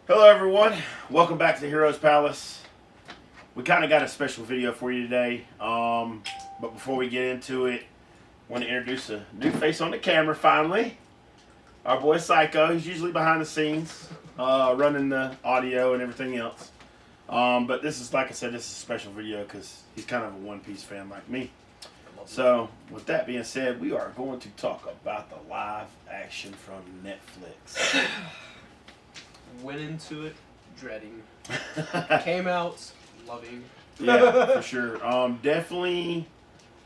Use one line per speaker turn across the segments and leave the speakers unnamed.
Hello everyone, welcome back to the Heroes Palace. We kind of got a special video for you today, but before we get into it, I want to introduce a new face on the camera finally. Our boy Psycho, he's usually behind the scenes, running the audio and everything else. But this is, like I said, this is a special video because he's kind of a One Piece fan like me. So, with that being said, we are going to talk about the live action from Netflix.
Went into it dreading. Came out loving.
Yeah, for sure. Definitely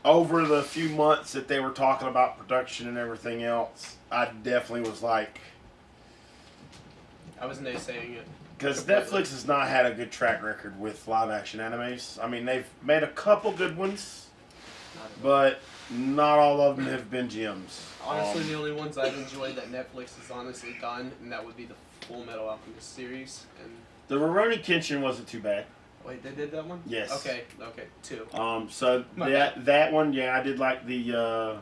over the few months that they were talking about production and everything else, I definitely was like...
I was naysaying it.
Because Netflix has not had a good track record with live action animes. I mean, they've made a couple good ones, but not all of them have been gems.
Honestly, the only ones I've enjoyed that Netflix has honestly done, and that would be the Full Metal Alchemist series. And
the Rurouni Kenshin wasn't too bad.
wait, they did that one?
Yes.
Okay, two.
So that one, yeah, I did like the, yeah.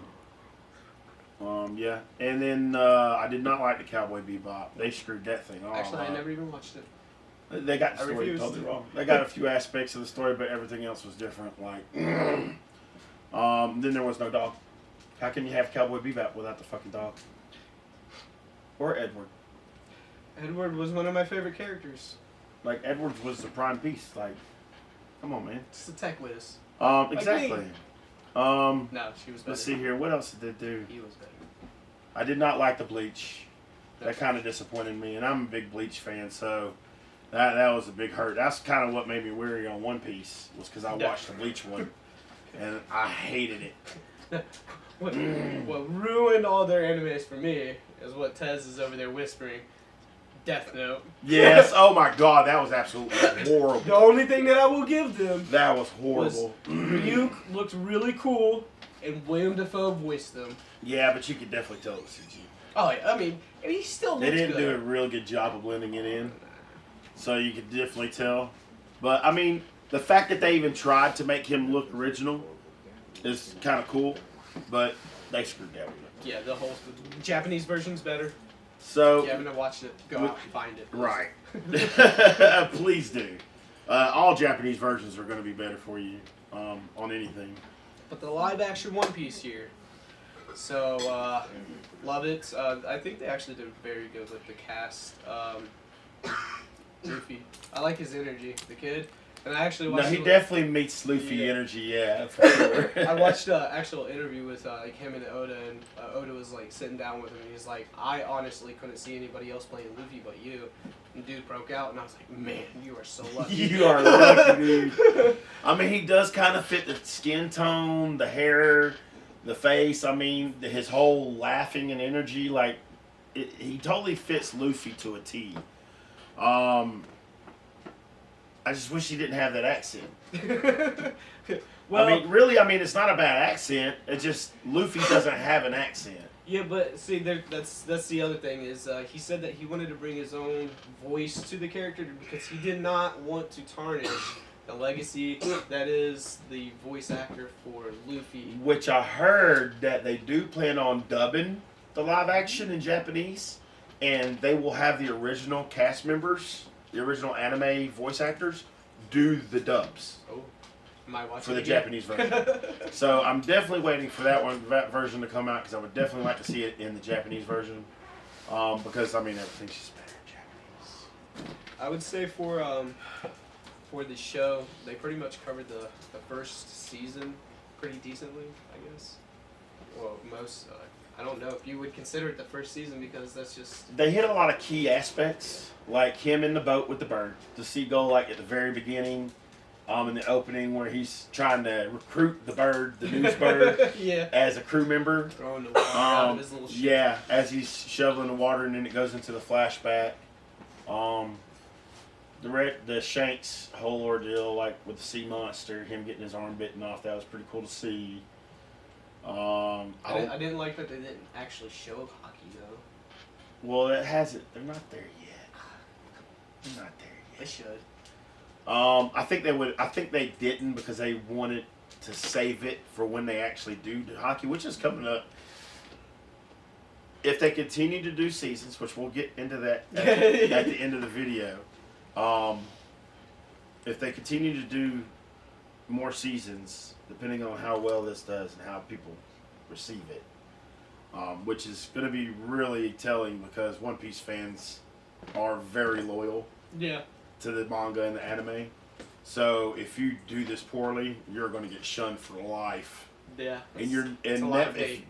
And then I did not like the Cowboy Bebop. They screwed that thing all
Actually,
up.
I never even watched it.
They got the story totally wrong. They got a few aspects of the story, but everything else was different. Like, then there was no dog. How can you have Cowboy Bebop without the fucking dog? Or Edward.
Edward was one of my favorite characters.
Like, Edward was the prime piece. Like, come on, man.
Just a tech whiz.
Exactly.
No, she was better.
Let's see here. What else did they do?
He was better.
I did not like the Bleach. That kind of disappointed me, and I'm a big Bleach fan, so that was a big hurt. That's kind of what made me weary on One Piece, was because I watched the Bleach one, and I hated it.
What ruined all their animes for me is what Tez is over there whispering. Death Note.
Yes. Oh my God, that was absolutely horrible.
The only thing that I will give them
That was horrible.
Ryuk looked really cool, and William Dafoe voiced them.
Yeah, but you could definitely tell it was CG.
Oh, yeah, I mean, he still looks
They didn't
good.
do a real good job of blending it in, so you could definitely tell. But I mean, the fact that they even tried to make him look original is kind of cool, but they screwed that with it.
Yeah, the whole Japanese version's better.
So
If you haven't watched it, go out and find it.
right, please do. All Japanese versions are going to be better for you on anything.
But the live-action One Piece here. So, love it. I think they actually did very good with the cast. Luffy. I like his energy, the kid. And I actually watched...
No, he definitely meets Luffy energy, yeah, for sure.
I watched an actual interview with like him and Oda, and Oda was like sitting down with him, and he's like, I honestly couldn't see anybody else playing Luffy but you. And dude broke out, and I was like, man, you are so lucky.
You are lucky, dude. I mean, he does kind of fit the skin tone, the hair, the face. I mean, his whole laughing and energy, like, he totally fits Luffy to a T. I just wish he didn't have that accent.
Well,
I mean, really, it's not a bad accent. It's just Luffy doesn't have an accent.
yeah, but see, that's the other thing is he said that he wanted to bring his own voice to the character because he did not want to tarnish the legacy that is the voice actor for Luffy.
Which I heard that they do plan on dubbing the live action in Japanese, and they will have the original cast members, the original anime voice actors, do the dubs.
Oh, am I watching
for the
it
Japanese version. So I'm definitely waiting for that version to come out because I would definitely like to see it in the Japanese version. Because everything's just better in Japanese.
I would say for the show, they pretty much covered the first season pretty decently, I guess. Well, most. I don't know if you would consider it the first season because that's just...
They hit a lot of key aspects, like him in the boat with the bird, the seagull, like at the very beginning, in the opening where he's trying to recruit the bird, the news bird,
yeah,
as a crew member.
Throwing the water out of his little ship.
Yeah, as he's shoveling the water, and then it goes into the flashback. The Shanks whole ordeal, like with the sea monster, him getting his arm bitten off, that was pretty cool to see.
I didn't like that they didn't actually show hockey though.
Well, it hasn't. They're not there yet. They're not there yet.
They should.
I think they would. I think they didn't because they wanted to save it for when they actually do the hockey, which is coming up if they continue to do seasons, which we'll get into that at the end of the video, if they continue to do more seasons, depending on how well this does and how people receive it, which is going to be really telling because One Piece fans are very loyal to the manga and the anime. So if you do this poorly, you're going to get shunned for life.
Yeah.
And if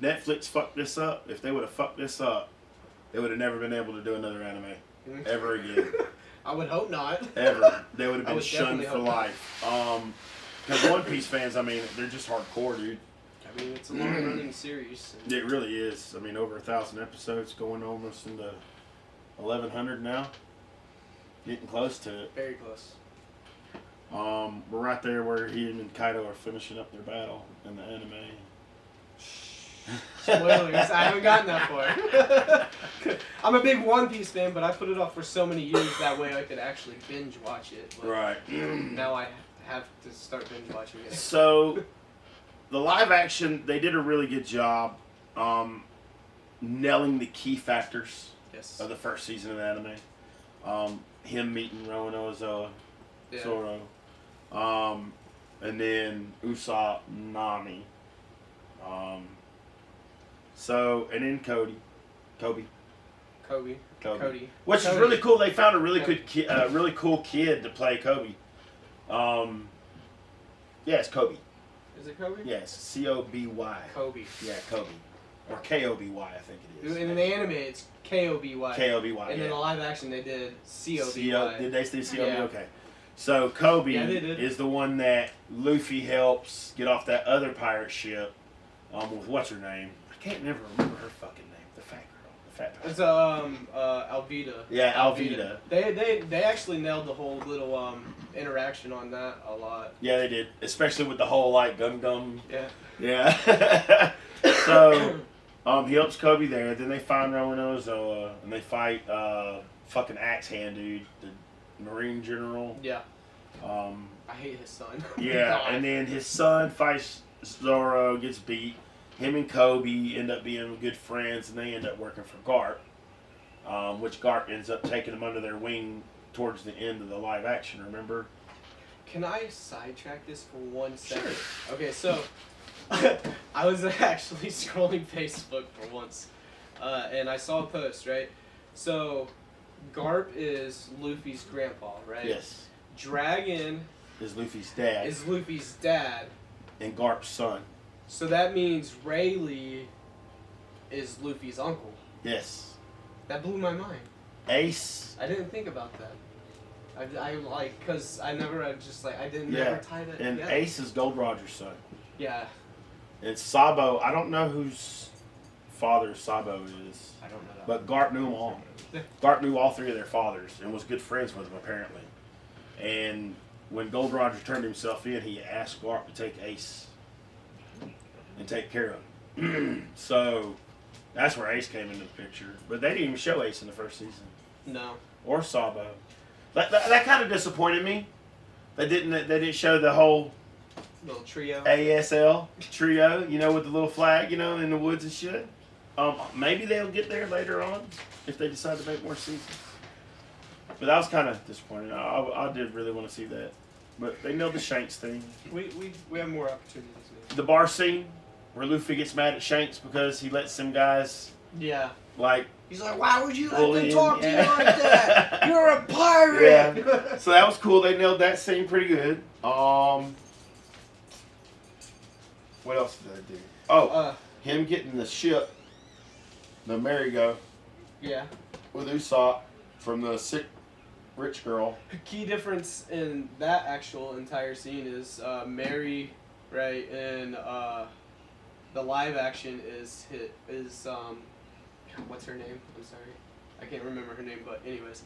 Netflix fucked this up, if they would have fucked this up, they would have never been able to do another anime ever again.
I would hope not.
Ever. They would have been shunned for life. Because One Piece fans, I mean, they're just hardcore, dude.
I mean, it's a long-running series.
It really is. I mean, over 1,000 episodes, going almost into 1,100 now. Getting close to it.
Very close.
We're right there where he and Kaido are finishing up their battle in the anime.
Spoilers, I haven't gotten that far. I'm a big One Piece fan, but I put it off for so many years that way I could actually binge watch it. But
right.
Now I have to start binge watching it.
So, the live action, they did a really good job nailing the key factors of the first season of the anime. Him meeting Roanozoa, Zoro, and then Usopp, Nami. And then Kobe. Which is really cool. They found a really good, really cool kid to play Kobe. Yeah, it's Kobe.
Is it Kobe?
Yes, C-O-B-Y.
Kobe.
Yeah, Kobe. Or K-O-B-Y, I think it is.
In the anime, it's K-O-B-Y.
K-O-B-Y,
And
yeah.
in the live action, they did C-O-B-Y.
Did they say C-O-B?
Yeah.
Okay. So Kobe
they
is the one that Luffy helps get off that other pirate ship with what's her name? I can't never remember her fucking name. The fat girl. The fat pirate.
It's Alvida.
Yeah, Alvida.
They actually nailed the whole little interaction on that a lot.
Yeah, they did. Especially with the whole like gum.
Yeah.
Yeah. So he helps Kobe there. Then they find Roanozoa and they fight fucking Axe Hand dude, the Marine General.
Yeah. I hate his son.
Yeah, and then his son fights Zoro, gets beat. Him and Kobe end up being good friends, and they end up working for Garp, which Garp ends up taking them under their wing towards the end of the live action, remember?
Can I sidetrack this for 1 second?
Sure.
Okay, so I was actually scrolling Facebook for once, and I saw a post, right? So Garp is Luffy's grandpa, right?
Yes.
Dragon
Is Luffy's dad.
is Luffy's dad.
And Garp's son.
So that means Rayleigh is Luffy's uncle.
Yes.
That blew my mind.
Ace.
I didn't think about that. I like, because I didn't
Yeah.
never tie that
And
together.
Ace is Gold Roger's son.
Yeah.
And Sabo, I don't know whose father Sabo is.
I don't know that.
But Garp knew them all.
Yeah.
Garp knew all three of their fathers and was good friends with them, apparently. And when Gold Roger turned himself in, he asked Garp to take Ace and take care of him. So that's where Ace came into the picture. But they didn't even show Ace in the first season.
No.
Or Sabo. That kind of disappointed me. They didn't show the whole
Little trio.
ASL trio, you know, with the little flag, you know, in the woods and shit. Maybe they'll get there later on if they decide to make more seasons. But that was kind of disappointing. I did really want to see that. But they nailed the Shanks thing.
We have more opportunities now.
The bar scene where Luffy gets mad at Shanks because he lets some guys,
Yeah.
like...
He's like, why would you let
bully
them
him?
talk to you
Yeah.
like that? You're a pirate!
Yeah. So that was cool. They nailed that scene pretty good. What else did I do? Oh, him getting the ship, the Merrygo,
Yeah.
with Usopp from the sick rich girl.
Key difference in that actual entire scene is Mary, right, and the live action is what's her name? I'm sorry, I can't remember her name, but anyways,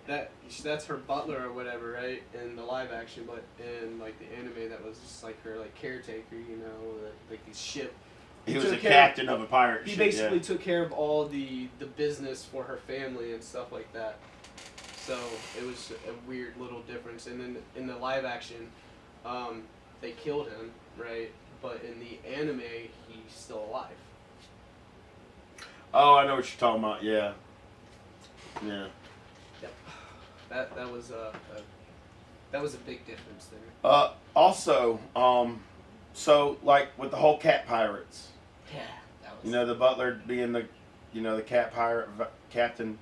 that's her butler or whatever, right, in the live action, but in like the anime that was just like her like caretaker, you know, like the ship.
He was a captain of a pirate
He
ship.
basically took care of all the business for her family and stuff like that. So it was a weird little difference. And then in the live action, they killed him, right? But in the anime, he's still alive.
Oh, I know what you're talking about. Yeah. Yeah.
Yep. That was a big difference there.
Also, so like with the whole cat pirates,
Yeah, that was.
you know, the butler being the, you know, the cat pirate captain.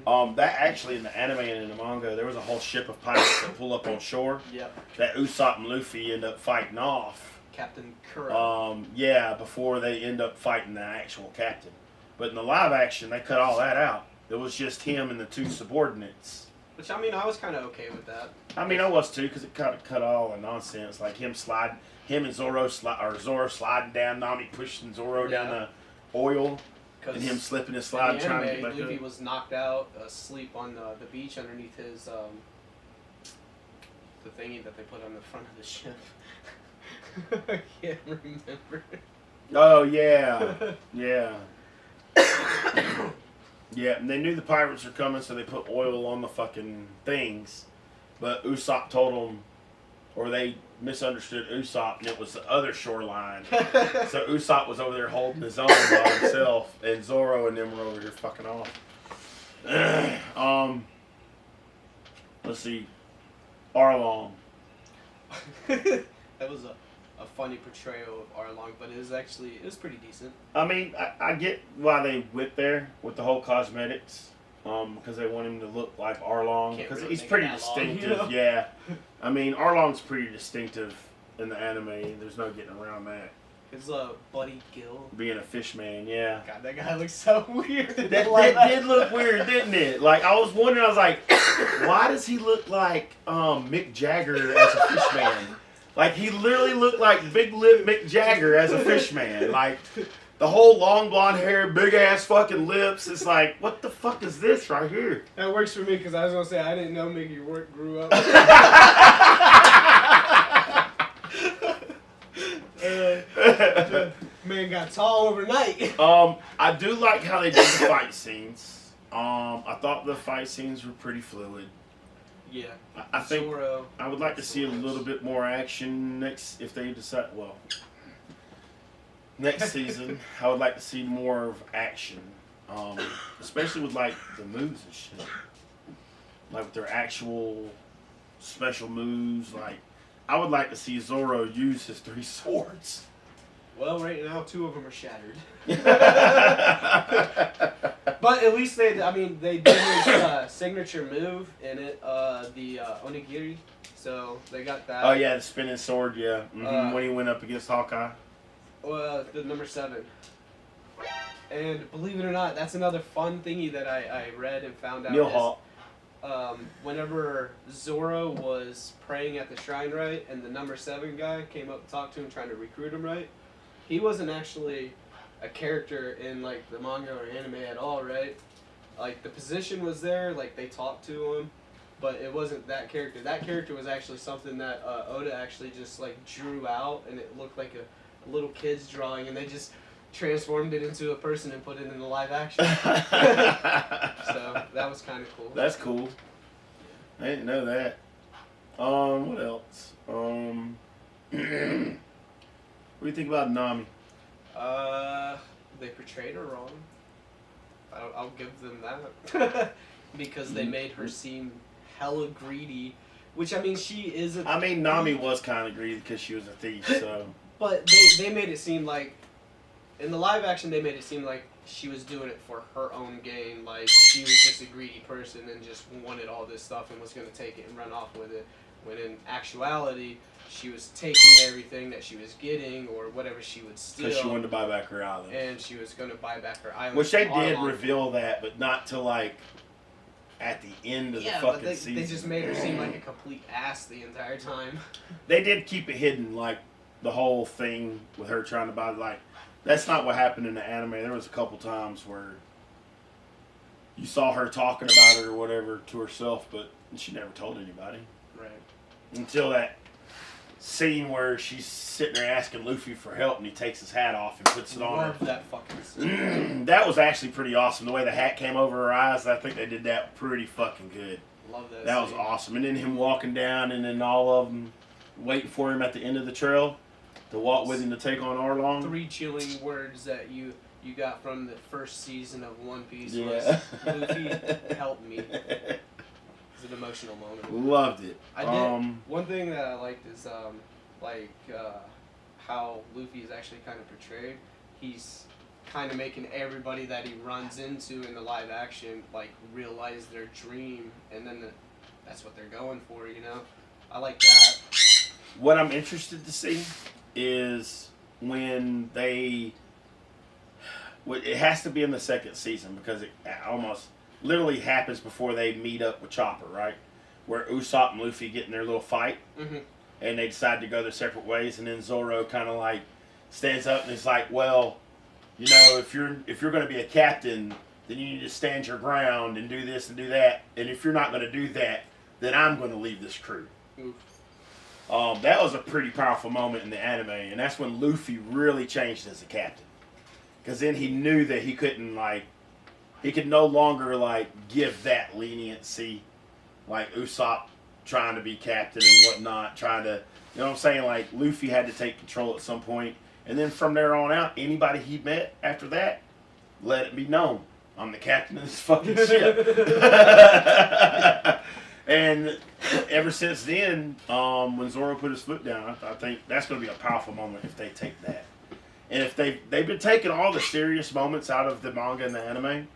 Mhm.
That actually in the anime and in the manga, there was a whole ship of pirates that pull up on shore
Yep.
that Usopp and Luffy end up fighting off.
Captain Kuro.
Yeah, before they end up fighting the actual captain. But in the live action, they cut all that out. It was just him and the two subordinates.
Which, I mean, I was kind of okay with that.
I mean, I was too, because it kind of cut all the nonsense. Like him and Zoro sliding down, Nami pushing Zoro down the oil, and him slipping and sliding, trying to get back
Luffy
up.
was knocked out, asleep on the beach underneath his, the thingy that they put on the front of the ship. I can't remember.
Oh, yeah. Yeah. Yeah, and they knew the pirates were coming, so they put oil on the fucking things. But Usopp told them, or they misunderstood Usopp, and it was the other shoreline. So Usopp was over there holding his own by himself, and Zoro and them were over here fucking off. Let's see. Arlong.
That was a funny portrayal of Arlong, but it was pretty decent.
I mean, I get why they went there with the whole cosmetics, because they want him to look like Arlong, because
really
he's
make
pretty
it that long,
distinctive.
you know?
Yeah, I mean Arlong's pretty distinctive in the anime. There's no getting around that.
His buddy Gil.
Being a fish man, yeah.
God, that guy looks so weird.
That did look weird, didn't it? Like I was wondering, I was like, why does he look like Mick Jagger as a fish man? Like, he literally looked like Big Lip Mick Jagger as a fish man. Like, the whole long blonde hair, big ass fucking lips. It's like, what the fuck is this right here?
That works for me because I was going to say, I didn't know Mickey Rourke grew up. Man got tall overnight.
I do like how they did the fight scenes. I thought the fight scenes were pretty fluid.
Yeah.
I think
Zoro.
I would like to see a little bit more action if they decide. Well, next season, I would like to see more of action, especially with like the moves and shit, like with their actual special moves. Like, I would like to see Zoro use his 3 swords.
Well, right now, 2 of them are shattered. But at least they did his signature move in it, the onigiri. So they got that.
Oh yeah, the spinning sword. Yeah, when he went up against Hawkeye.
The number 7. And believe it or not, that's another fun thingy that I read and found out.
Hawk.
Whenever Zoro was praying at the shrine, right, and the number 7 guy came up to talk to him, trying to recruit him, right, he wasn't actually a character in like the manga or anime at all, right? Like the position was there, like they talked to him, but it wasn't that character. That character was actually something that Oda actually just like drew out, and it looked like a little kid's drawing, and they just transformed it into a person and put it in the live action. So that was kind of cool.
That's cool. I didn't know that. What else? What do you think about Nami?
They portrayed her wrong. I'll give them that. Because they made her seem hella greedy. Which, I mean, she is a...
I mean, Nami was kind of greedy because she was a thief, so...
But they made it seem like... In the live action, they made it seem like she was doing it for her own gain. Like, she was just a greedy person and just wanted all this stuff and was going to take it and run off with it. When in actuality... She was taking everything that she was getting, or whatever she would steal.
Because she wanted to buy back her island.
And she was going to buy back her island.
Which they did reveal that, but not till like at the end of the fucking season.
They just made her seem like a complete ass the entire time.
They did keep it hidden, like the whole thing with her trying to buy. Like, that's not what happened in the anime. There was a couple times where you saw her talking about it or whatever to herself, but she never told anybody.
Right.
Until that scene where she's sitting there asking Luffy for help, and he takes his hat off and puts it on her.
Love that fucking scene.
That was actually pretty awesome. The way the hat came over her eyes, I think they did that pretty fucking good.
Love that.
That was
scene.
awesome. And then him walking down, and then all of them waiting for him at the end of the trail to walk with him to take on Arlong.
3 chilling words that you you got from the first season of One Piece
Yeah.
was Luffy helped me. It's an emotional moment.
Loved it.
I did. One thing that I liked is how Luffy is actually kind of portrayed. He's kind of making everybody that he runs into in the live action like realize their dream, and then that's what they're going for. You know, I like that.
What I'm interested to see is when it has to be in the second season because it almost literally happens before they meet up with Chopper, right? Where Usopp and Luffy get in their little fight, and they decide to go their separate ways, and then Zoro kind of like stands up and is like, "Well, you know, if you're going to be a captain, then you need to stand your ground and do this and do that, and if you're not going to do that, then I'm going to leave this crew."
Oof.
That was a pretty powerful moment in the anime, and that's when Luffy really changed as a captain. Because then he knew that he could no longer give that leniency, like Usopp trying to be captain and whatnot, trying to, you know what I'm saying? Like Luffy had to take control at some point, and then from there on out, anybody he met after that, let it be known, I'm the captain of this fucking ship. And ever since then, when Zoro put his foot down, I think that's going to be a powerful moment if they take that. And if they've been taking all the serious moments out of the manga and the anime,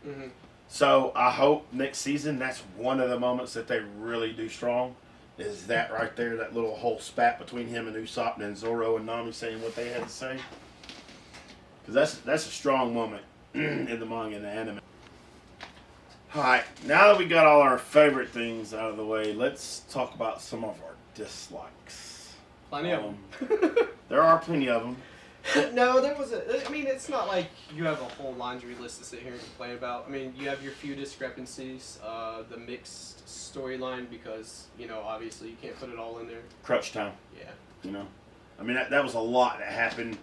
so I hope next season that's one of the moments that they really do strong. Is that right there, that little whole spat between him and Usopp, and then Zoro and Nami saying what they had to say? Because that's a strong moment in the manga and the anime. Alright, now that we got all our favorite things out of the way, let's talk about some of our dislikes.
Plenty of them.
There are plenty of them.
No, there was I mean, it's not like you have a whole laundry list to sit here and complain about. I mean, you have your few discrepancies, the mixed storyline, because, you know, obviously you can't put it all in there.
Crutch time.
Yeah.
You know? I mean, that was a lot that happened.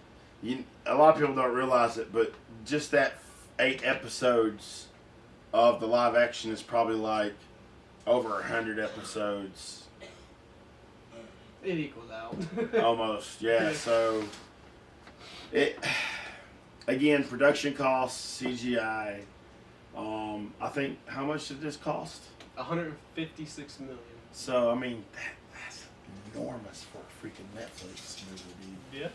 A lot of people don't realize it, but just that 8 episodes of the live action is probably like over 100 episodes.
It equals out.
Almost, yeah. So, again, production costs, CGI. I think, how much did this cost?
$156 million.
So, I mean, that's enormous for a freaking Netflix movie, dude.
Yeah.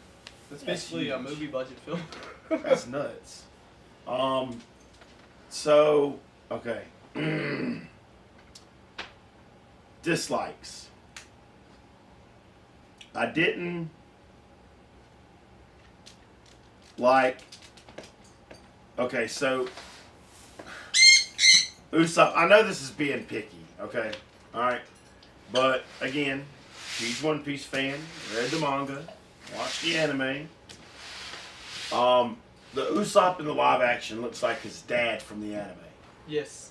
That's basically
huge.
a movie budget film.
That's nuts. So, okay. Dislikes. I didn't like. Okay, so Usopp. I know this is being picky. Okay, all right, but again, huge One Piece fan. Read the manga, watched the anime. The Usopp in the live action looks like his dad from the anime.
Yes.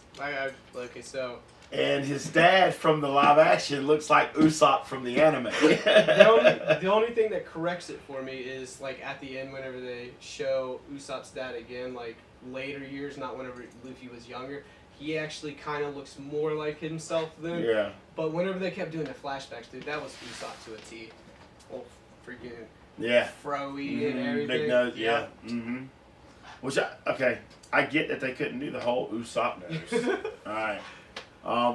Okay, so.
And his dad from the live action looks like Usopp from the anime.
The only thing that corrects it for me is, like, at the end, whenever they show Usopp's dad again, like, later years, not whenever Luffy was younger, he actually kind of looks more like himself then.
Yeah.
But whenever they kept doing the flashbacks, dude, that was Usopp to a T. Oh, freaking fro-y and everything.
Big nose, yeah. Which, I get that they couldn't do the whole Usopp nose. Alright.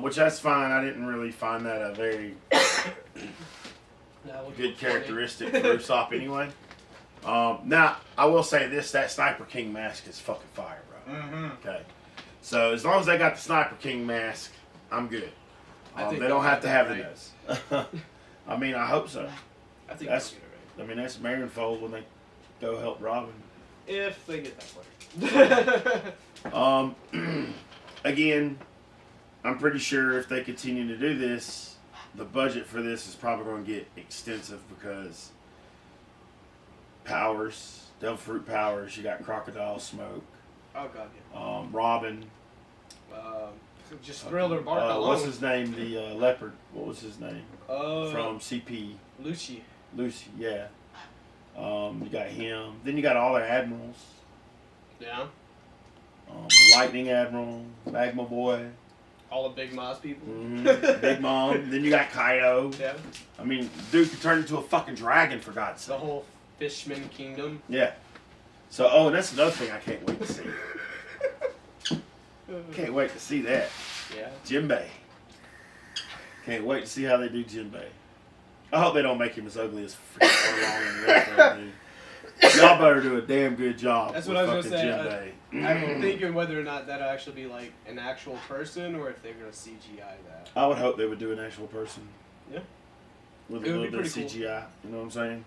Which that's fine. I didn't really find that a very good characteristic for Usopp anyway. Now, I will say this, that Sniper King mask is fucking fire, bro. Okay. So, as long as they got the Sniper King mask, I'm good. They don't have to have the nose. I mean, I hope so.
I think
that's, I mean, that's Marineford when they go help Robin.
If they get that far.
Again, I'm pretty sure if they continue to do this, the budget for this is probably going to get extensive because powers, Devil Fruit powers, you got Crocodile Smoke.
Oh, God, yeah.
Robin.
Just Thriller Bark alone.
What's his name? The leopard. What was his name? From CP.
Lucy,
yeah. You got him. Then you got all their admirals.
Yeah.
Lightning Admiral, Magma Boy.
All the Big Mom's people.
Big Mom. Then you got Kaido.
Yeah.
I mean, dude could turn into a fucking dragon for God's sake.
The whole Fishman Kingdom.
Yeah. So, oh, and that's another thing I can't wait to see. Can't wait to see that.
Yeah.
Jinbei. Can't wait to see how they do Jinbei. I hope they don't make him as ugly as freaking long and the rest of them do. Y'all better do a damn good job.
That's
with
what I was
fucking
gonna say.
Jinbei.
I'm thinking whether or not that'll actually be like an actual person or if they're gonna CGI that.
I would hope they would do an actual person.
Yeah.
With a
It would
little
be
bit of
pretty
CGI. You know what I'm saying?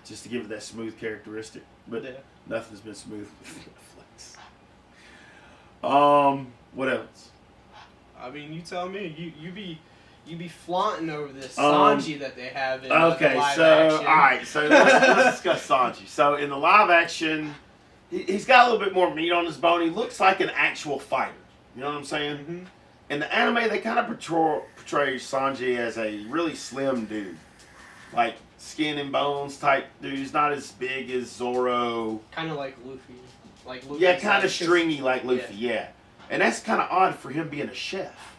Just to give it that smooth characteristic. But
Yeah.
nothing's been smooth with Netflix. What else?
I mean, you tell me. You be flaunting over this
Um,
Sanji that they have in
Okay,
the live
so
action.
alright, so let's discuss Sanji. So in the live action, he's got a little bit more meat on his bone. He looks like an actual fighter. You know what I'm saying?
Mhm.
In the anime, they kind of portray Sanji as a really slim dude, like skin and bones type dude. He's not as big as Zoro.
Kind of like Luffy. Like Luffy.
Yeah, kind of stringy like Luffy. Yeah, and that's kind of odd for him being a chef.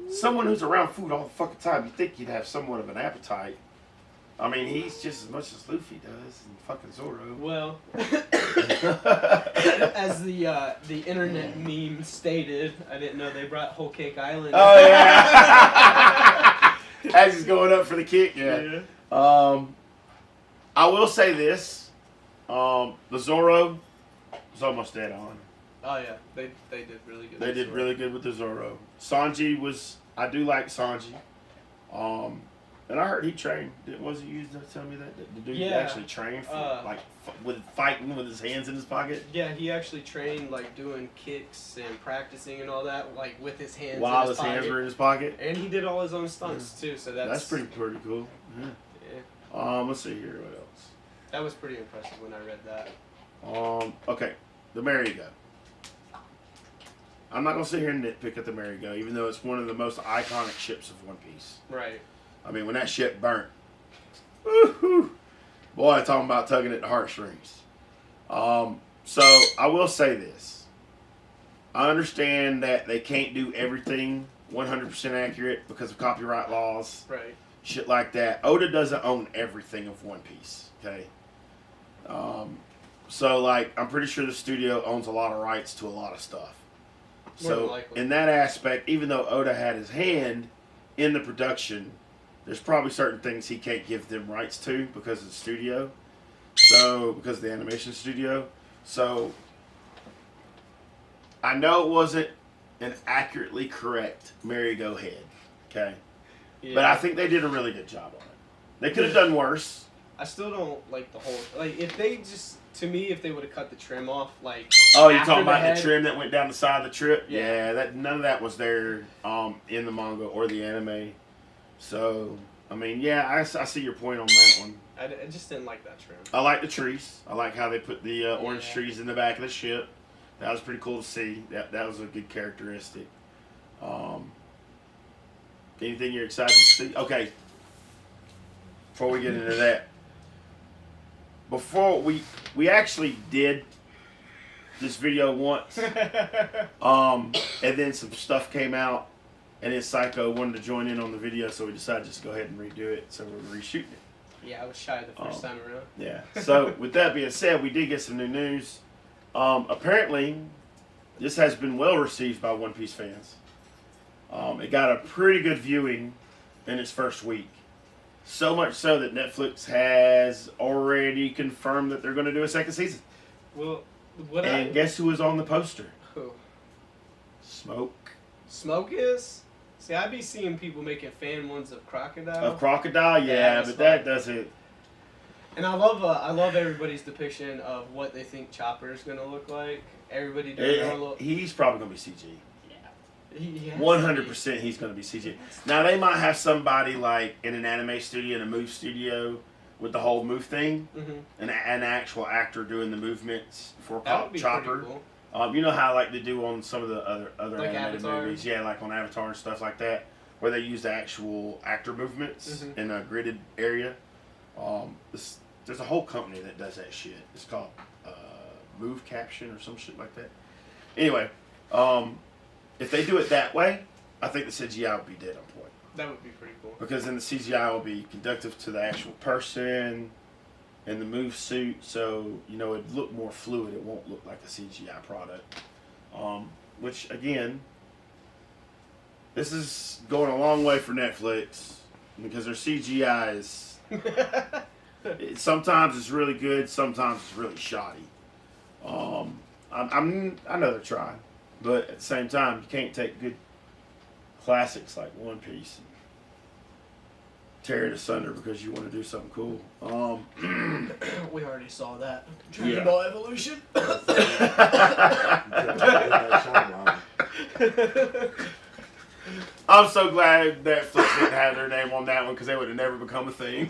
Someone who's around food all the fucking time, you think you'd have somewhat of an appetite. I mean, he's just as much as Luffy does, and fucking Zoro.
Well, as the internet meme stated, I didn't know they brought Whole Cake Island.
Oh yeah. As he's going up for the kick, yeah. I will say this: the Zoro was almost dead on.
Oh yeah, they did really good.
They did really good with the Zoro. Sanji was. I do like Sanji. And I heard he trained. Was he used to tell me that the dude actually trained for with fighting with his hands in his pocket?
Yeah, he actually trained like doing kicks and practicing and all that, like with his hands.
While
in his pocket.
hands were in his pocket.
And he did all his own stunts too, so
That's pretty cool. Yeah.
Yeah.
Let's see here. What else?
That was pretty impressive when I read that.
Okay, the Merrygo. I'm not gonna sit here and nitpick at the Merrygo, even though it's one of the most iconic ships of One Piece.
Right.
I mean, when that ship burnt, woo-hoo, boy, talking about tugging at the heartstrings. So I will say this: I understand that they can't do everything 100% accurate because of copyright laws,
Right.
shit like that. Oda doesn't own everything of One Piece. Okay. So like, I'm pretty sure the studio owns a lot of rights to a lot of stuff.
More than
So
likely.
in that aspect, even though Oda had his hand in the production, there's probably certain things he can't give them rights to because of the studio. So because of the animation studio. So I know it wasn't an accurately correct Merry-Go head. Okay.
Yeah.
But I think they did a really good job on it. They could have done worse.
I still don't like the whole if they just if they would have cut the trim off
Oh, you're
after
talking about
head.
the trim that went down the side of the trip?
Yeah.
Yeah, that none of that was there in the manga or the anime. So, I mean, yeah, I see your point on that one.
I just didn't like that trim.
I like the trees. I like how they put the orange
Yeah.
trees in the back of the ship. That was pretty cool to see. That was a good characteristic. Anything you're excited to see? Okay. Before we get into that, before we actually did this video once, and then some stuff came out, and then Psycho wanted to join in on the video, so we decided just to go ahead and redo it. So we're reshooting it.
Yeah, I was shy the first time around.
Yeah. So with that being said, we did get some new news. Apparently, this has been well received by One Piece fans. It got a pretty good viewing in its first week. So much so that Netflix has already confirmed that they're going to do a second season.
Well,
Guess who was on the poster?
Who?
Smoke.
Smoke is? See, I be seeing people making fan ones of Crocodile.
Of Crocodile, yeah, but that doesn't.
And I love everybody's depiction of what they think Chopper is gonna look like. Everybody doing their own little.
He's probably going to be CG.
He has
100% he's going to be CG. Now, they might have somebody like in an anime studio, in a move studio, with the whole move thing,
Mm-hmm.
an actual actor doing the movements for
That would be
Chopper.
pretty cool.
You know how like they do on some of the other
Like
animated
Avatar?
movies, yeah, like on Avatar and stuff like that, where they use the actual actor movements
Mhm.
in a gridded area. There's a whole company that does that shit. It's called Move Caption or some shit like that. Anyway, if they do it that way, I think the CGI would be dead on point.
That would be pretty cool.
Because then the CGI will be conductive to the actual person. and the move suit, so you know it look more fluid. It won't look like a CGI product. Which again, this is going a long way for Netflix because their CGI is sometimes it's really good, sometimes it's really shoddy. I know they're trying, but at the same time, you can't take good classics like One Piece and tear it asunder because you want to do something cool.
We already saw that.
Yeah.
Dragon Ball Evolution.
I'm so glad Netflix didn't have their name on that one because they would have never become a thing.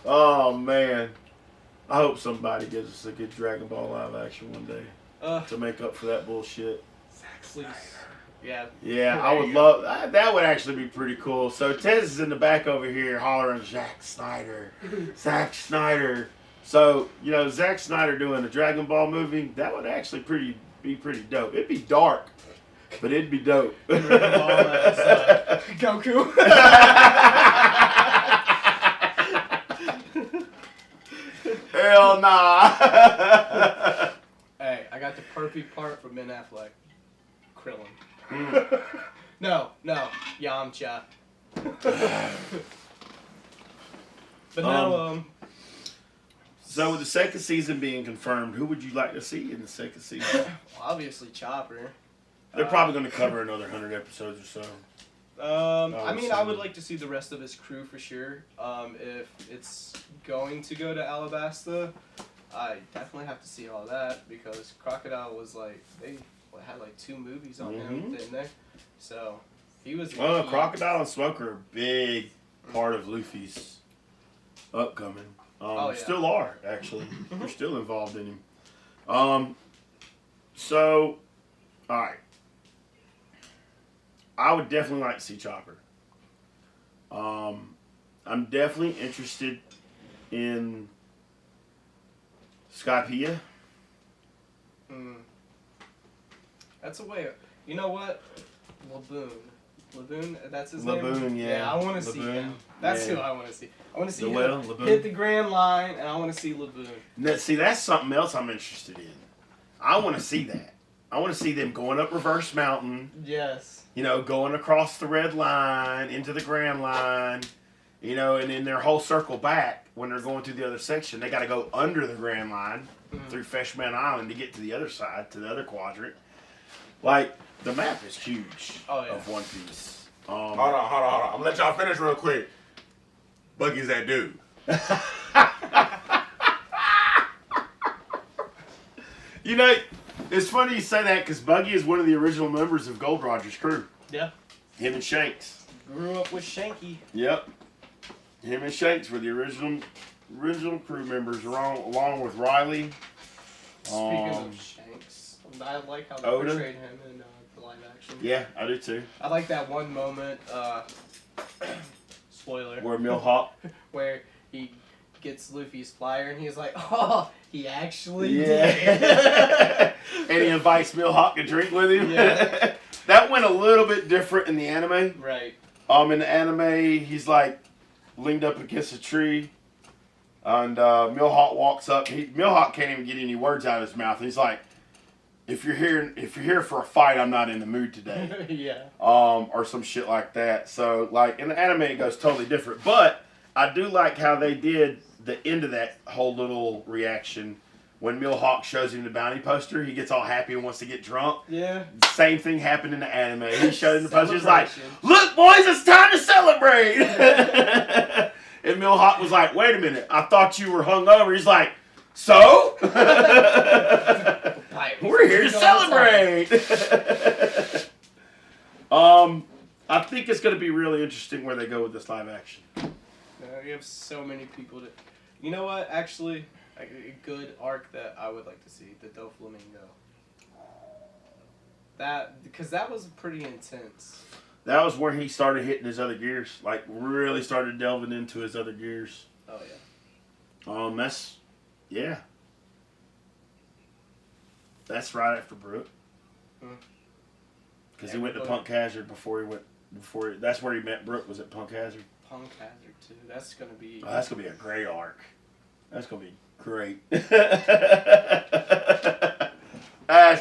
Oh man, I hope somebody gives us a good Dragon Ball live action one day to make up for that bullshit.
Please. Yeah.
Yeah, I would love that. Would actually be pretty cool. So Tez is in the back over here hollering, "Zack Snyder, Zack Snyder." So you know, Zack Snyder doing a Dragon Ball movie, that would actually be pretty dope. It'd be dark, but it'd be dope.
Dragon Ball as Goku.
Hell nah.
Hey, I got the perfect part for Ben Affleck. Krillin. No, Yamcha. But no,
So with the second season being confirmed, who would you like to see in the second season?
obviously Chopper.
They're probably going to cover another 100 episodes or so.
I mean, I would like to see the rest of his crew for sure. If it's going to go to Alabasta, I definitely have to see all that because Crocodile was like they had like 2 movies on him, didn't they? So he was.
Well, Crocodile and Smoker are a big part of Luffy's upcoming. Still are actually. They're still involved in him. So, all right. I would definitely like to see Chopper. I'm definitely interested in Skypiea.
That's a way. You know what? Laboon, that's his
Laboon,
name?
yeah.
I want to see him. That's who I want to see. I want to see him
Laboon.
hit the Grand Line, and I want to see Laboon.
Now, see, that's something else I'm interested in. I want to see that. I want to see them going up Reverse Mountain.
Yes.
You know, going across the red line into the Grand Line. You know, and then their whole circle back when they're going through the other section. They got to go under the Grand Line through Fishman Island to get to the other side, to the other quadrant. Like, the map is huge of One Piece.
Hold on. I'm gonna let y'all finish real quick. Buggy's that dude.
You know, it's funny you say that because Buggy is one of the original members of Gold Roger's crew.
Yeah.
Him and Shanks.
Grew up with Shanky.
Yep. Him and Shanks were the original crew members, along with Riley.
Speaking of Shanks, I like how they
Oda.
portrayed him in the live action.
Yeah, I do too.
I like that one moment, spoiler,
Where Millhawk.
where he gets Luffy's flyer and he's like, oh, he actually did.
And he invites Millhawk to drink with him.
Yeah.
That went a little bit different in the anime.
Right.
In the anime, he's like leaned up against a tree, and Millhawk walks up. Millhawk can't even get any words out of his mouth. He's like, "If you're here for a fight, I'm not in the mood today."
Yeah.
Or some shit like that. So like in the anime, it goes totally different. But I do like how they did the end of that whole little reaction. When Millhawk shows him the bounty poster, he gets all happy and wants to get drunk.
Yeah.
Same thing happened in the anime. He showed him the poster. He's like, "Look, boys, it's time to celebrate." And Millhawk was like, "Wait a minute, I thought you were hungover." He's like, "So?" We're here to celebrate. I think it's going to be really interesting where they go with this live action.
You have so many people to. You know what? Actually, a good arc that I would like to see, the Doflamingo. Because that was pretty intense.
That was where he started hitting his other gears. Like, really started delving into his other gears.
Oh, yeah.
Yeah. That's right after Brook. Because he went to Punk Hazard that's where he met Brook, was at Punk Hazard.
Punk Hazard too. That's gonna be.
Oh, that's gonna be a great arc. That's gonna be great. That's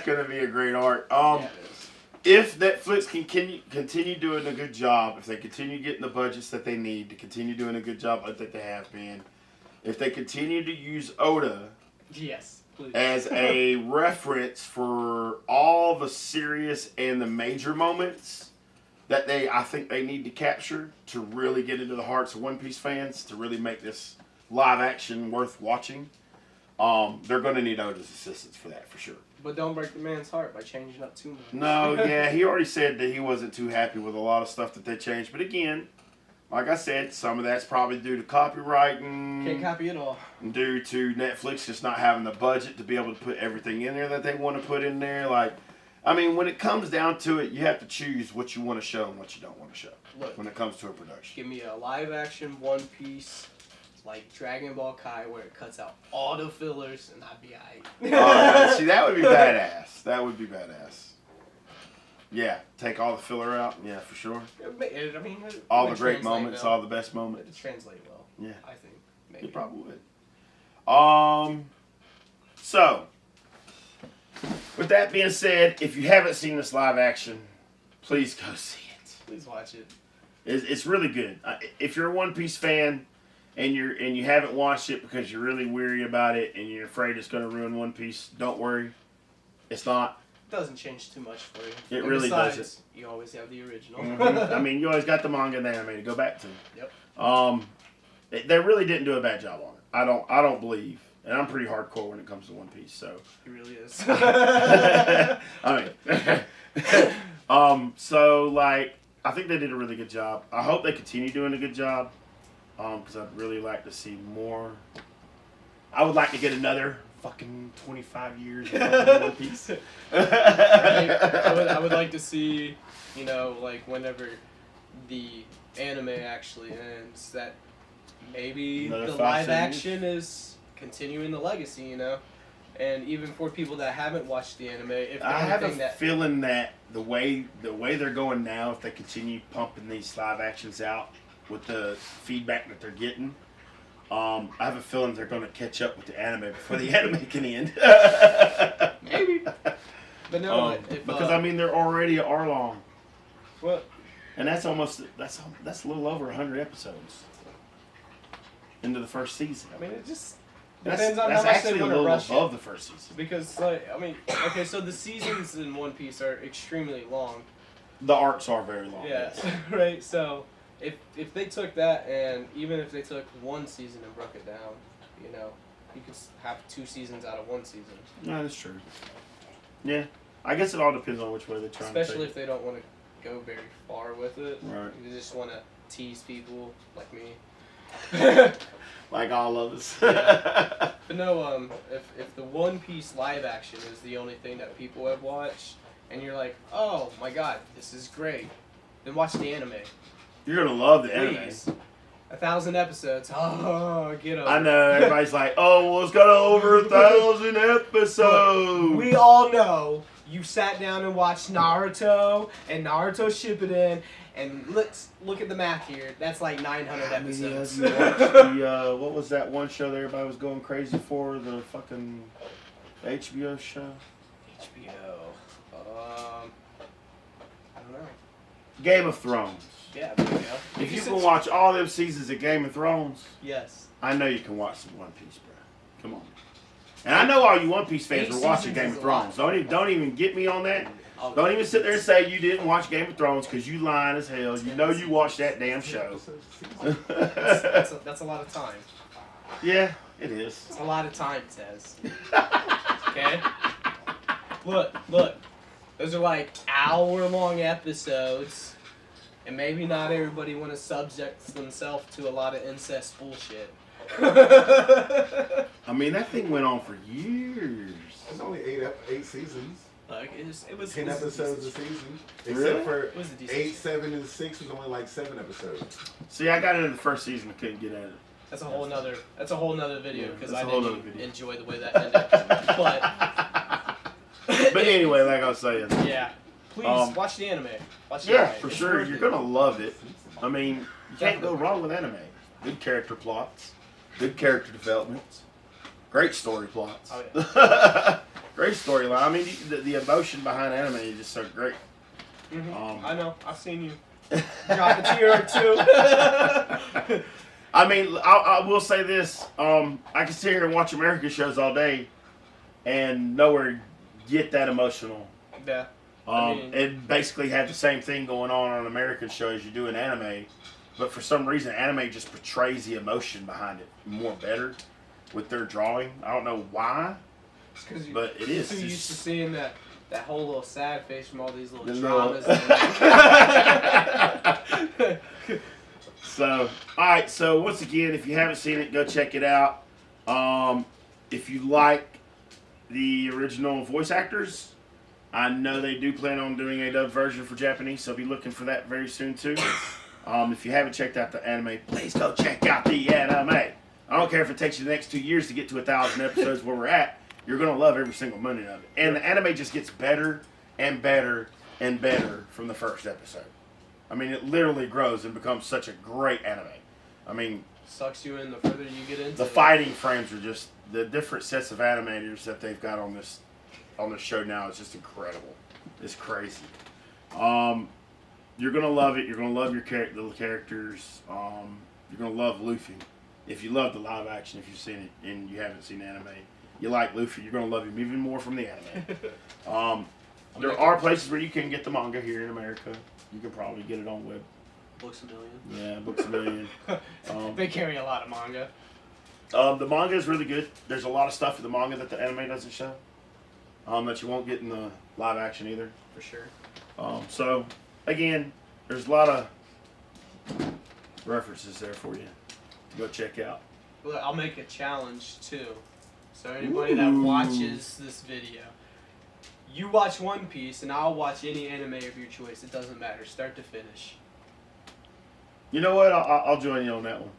gonna be a great arc.
Yeah, it is.
If Netflix can continue doing a good job, if they continue getting the budgets that they need to continue doing a good job like that they have been, if they continue to use Oda
Yes, please.
as a reference for all the serious and the major moments that I think they need to capture to really get into the hearts of One Piece fans, to really make this live action worth watching, they're going to need Oda's assistance for that, for sure.
But don't break the man's heart by changing up too much.
No, yeah, he already said that he wasn't too happy with a lot of stuff that they changed. But again, like I said, some of that's probably due to copywriting.
Can't copy it all.
Due to Netflix just not having the budget to be able to put everything in there that they want to put in there. Like, I mean, when it comes down to it, you have to choose what you want to show and what you don't want to show.
Look,
when it comes to a production.
give me a live action One Piece like Dragon Ball Kai where it cuts out all the fillers and I'd be aight.
See, that would be badass. That would be badass. Yeah, take all the filler out. Yeah, for sure.
I mean,
All the great moments, all the best
It'd
moments.
translate well.
Yeah.
I think. Maybe.
It probably would. So, with that being said, if you haven't seen this live action, please go see it.
Please watch it.
It's really good. If you're a One Piece fan and you haven't watched it because you're really weary about it and you're afraid it's going to ruin One Piece, don't worry. It's not.
It doesn't change too much for you.
It
And
really
besides,
doesn't.
You always have the original.
I mean, you always got the manga and the anime to go back to.
Yep.
They really didn't do a bad job on it. I don't believe, and I'm pretty hardcore when it comes to One Piece. So
It really is.
I mean, so like I think they did a really good job. I hope they continue doing a good job, because I'd really like to see more. I would like to get another fucking 25 years of fucking One Piece.
I would like to see, you know, like whenever the anime actually ends, that maybe
Another
the
5
live
seasons?
action is continuing the legacy, you know? And even for people that haven't watched the anime, if
I have a
that
feeling that the way they're going now, if they continue pumping these live actions out with the feedback that they're getting, I have a feeling they're going to catch up with the anime before the anime can end.
maybe. But no,
because I mean they're already an hour long,
well,
and that's a little over 100 episodes into the first season.
I mean, it just
That's
depends on how much
actually
they
a
want to
little
rush
above
it.
the first season.
Because, like, I mean, okay, so the seasons in One Piece are extremely long.
The arcs are very long.
Yeah, right. So if they took that and even if they took one season and broke it down, you know, you could have 2 seasons out of 1 season.
No, that's true. Yeah, I guess it all depends on which way they try.
Especially if they don't want to go very far with it.
Right.
You just want to tease people like me.
Like all of us.
Yeah. But no, if the One Piece live action is the only thing that people have watched, and you're like, oh my god, this is great, then watch the anime.
You're gonna love the anime.
Please. 1,000 episodes. Oh, get over.
I know everybody's like, oh, well, it's got over 1,000 episodes.
We all know you sat down and watched Naruto and Naruto Shippuden, and let's look at the math here. That's like 900 episodes.
You watched the, what was that one show that everybody was going crazy for? The fucking HBO show?
HBO. I don't know.
Game of Thrones.
Yeah, there you go.
If you can watch all them seasons of Game of Thrones,
Yes.
I know you can watch some One Piece, bro. Come on. And I know all you One Piece fans
8
are watching
seasons
Game
is
of
a lot.
Thrones. Don't even get me on that.
I'll-
Don't even sit there and say you didn't watch Game of Thrones because you lying as hell. You know you watched that damn show.
That's a lot of time.
Yeah, it is.
It's a lot of time, Tez. Okay? Look. Those are like hour-long episodes, and maybe not everybody want to subject themselves to a lot of incest bullshit.
I mean, that thing went on for years.
It's only eight seasons.
Like, it was
10 episodes a season.
Really?
Except for
It was a decent
8, 7, and 6 was only like 7 episodes.
See, I got into the first season. I couldn't get at it.
That's a whole nother video
Yeah,
because
that's
I
a whole
didn't
nother video.
enjoy the way that ended.
But anyway, like I was saying.
Yeah. Please watch the anime. Watch the
Yeah,
anime.
for
It's
sure.
worth
You're
it.
going to love it. I mean, You can't go wrong with anime. Good character plots, good character developments, great story plots.
Oh, yeah.
Great storyline. I mean, the emotion behind anime is just so great.
I know. I've seen you drop a tear or two.
I mean, I will say this. I can sit here and watch American shows all day and nowhere get that emotional.
Yeah.
It basically had the same thing going on an American show as you do in anime. But for some reason, anime just portrays the emotion behind it more better with their drawing. I don't know why, but it is.
So used to seeing that whole little sad face from all these little
The
dramas.
So, alright, so once again, if you haven't seen it, go check it out. If you like the original voice actors, I know they do plan on doing a dubbed version for Japanese, so be looking for that very soon too. If you haven't checked out the anime, please go check out the anime. I don't care if it takes you the next 2 years to get to 1,000 episodes where we're at. You're going to love every single minute of it. And the anime just gets better and better and better from the first episode. I mean, it literally grows and becomes such a great anime. I mean,
sucks you in the further you get into
the fighting frames are just, the different sets of animators that they've got on this show now is just incredible. It's crazy. You're going to love it. You're going to love your the characters. You're going to love Luffy. If you love the live action, if you've seen it and you haven't seen anime, you like Luffy, you're going to love him even more from the anime. There are places where you can get the manga here in America. You can probably get it on web.
Books A Million.
Yeah, Books A Million.
They carry a lot of manga.
The manga is really good. There's a lot of stuff in the manga that the anime doesn't show. That you won't get in the live action either.
For sure.
So, again, there's a lot of references there for you to go check out.
Well, I'll make a challenge too. So anybody that watches this video, you watch One Piece and I'll watch any anime of your choice. It doesn't matter, start to finish.
You know what? I'll join you on that one.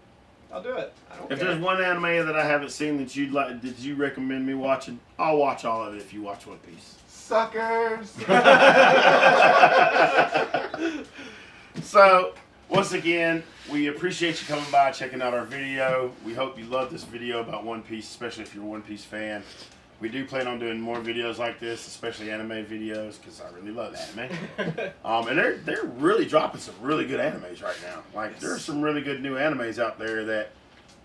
I'll do it. I don't
If
care.
there's one anime that I haven't seen that you'd like, that you recommend me watching, I'll watch all of it if you watch One Piece.
Suckers.
So, once again, we appreciate you coming by, checking out our video. We hope you love this video about One Piece, especially if you're a One Piece fan. We do plan on doing more videos like this, especially anime videos, because I really love anime. And they're really dropping some really good animes right now. Like, there are some really good new animes out there that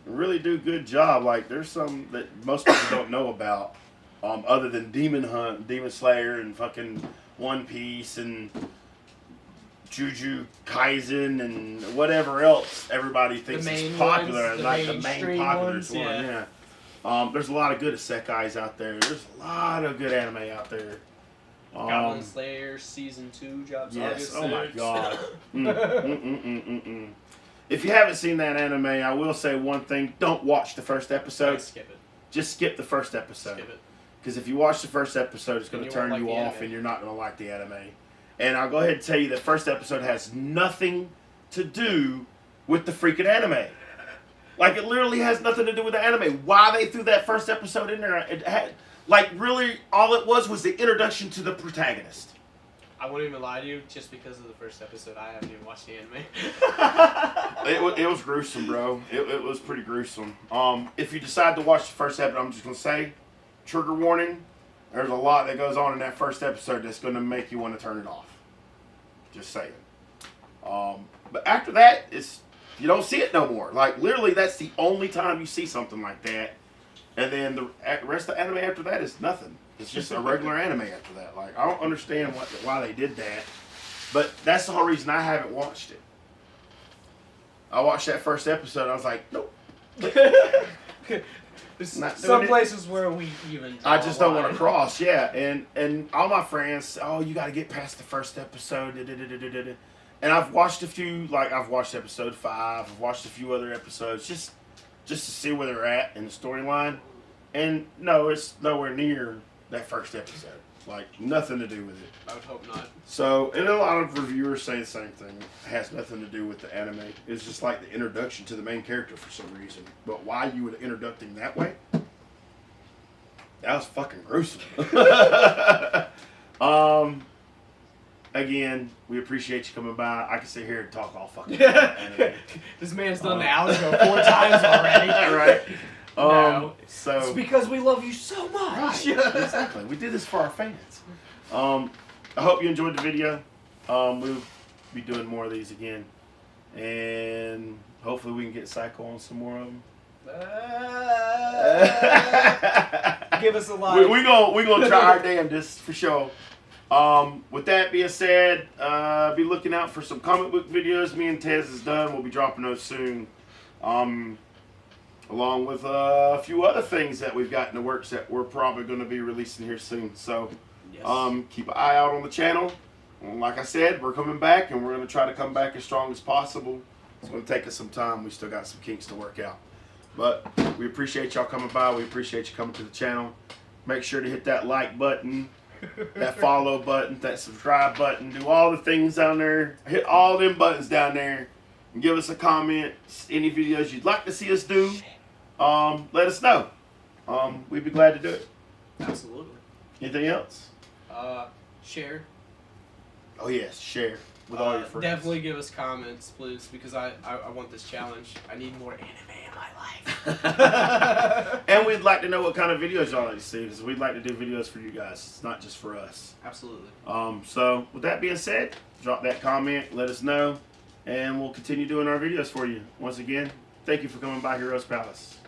really do a good job. Like, there's some that most people don't know about, other than Demon Slayer, and fucking One Piece, and Jujutsu Kaisen, and whatever else everybody thinks is popular.
Ones,
like the main popular
ones,
one, yeah. There's a lot of good isekais out there. There's a lot of good anime out there.
Goblin Slayer Season 2 drops
Yes.
August
Oh my
6th.
god. If you haven't seen that anime, I will say one thing: don't watch the first episode.
Skip it.
Just skip the first episode.
Skip it.
Because if you watch the first episode, it's going to
you
turn
won't
you
like the
off,
anime.
and you're not going to like the anime. And I'll go ahead and tell you, the first episode has nothing to do with the freaking anime. Like, it literally has nothing to do with the anime. Why they threw that first episode in there, it had, like, really, all it was the introduction to the protagonist.
I won't even lie to you, just because of the first episode, I haven't even watched the anime.
It was gruesome, bro. It was pretty gruesome. If you decide to watch the first episode, I'm just going to say, trigger warning, there's a lot that goes on in that first episode that's going to make you want to turn it off. Just saying. But after that, you don't see it no more. Like, literally, that's the only time you see something like that. And then the rest of the anime after that is nothing. It's just a regular anime after that. Like, I don't understand why they did that. But that's the whole reason I haven't watched it. I watched that first episode, and I was like, nope.
There's
Not
some
doing it.
places where we even
I just don't want
line.
to cross, yeah. And all my friends, oh, you got to get past the first episode. And I've watched a few, like I've watched episode 5. I've watched a few other episodes just to see where they're at in the storyline. And no, it's nowhere near that first episode. Like, nothing to do with it.
I would hope not.
So, and a lot of reviewers say the same thing. It has nothing to do with the anime. It's just like the introduction to the main character for some reason. But why you would introduce him that way? That was fucking gruesome. again, we appreciate you coming by. I can sit here and talk all fucking day.
This man's done the outro 4 times already.
Right.
No.
So
It's because we love you so much.
right, exactly. We did this for our fans. I hope you enjoyed the video. We'll be doing more of these again, and hopefully we can get Psycho on some more of them.
Give us a like.
We gonna try our damnedest for sure. With that being said, be looking out for some comic book videos. Me and Tez is done. We'll be dropping those soon. Along with a few other things that we've got in the works that we're probably going to be releasing here soon. So,
Yes.
keep an eye out on the channel. And like I said, we're coming back, and we're going to try to come back as strong as possible. It's going to take us some time. We still got some kinks to work out. But we appreciate y'all coming by. We appreciate you coming to the channel. Make sure to hit that like button, that follow button, that subscribe button. Do all the things down there. Hit all them buttons down there. And give us a comment. Any videos you'd like to see us do, let us know. We'd be glad to do it.
Absolutely.
Anything else?
Share.
Oh yes, share with all your friends.
Definitely give us comments, please, because I want this challenge. I need more anime in my life.
And we'd like to know what kind of videos y'all like to see, because we'd like to do videos for you guys. It's not just for us.
Absolutely.
So with that being said, drop that comment, let us know, and we'll continue doing our videos for you. Once again, thank you for coming by Heroes Palace.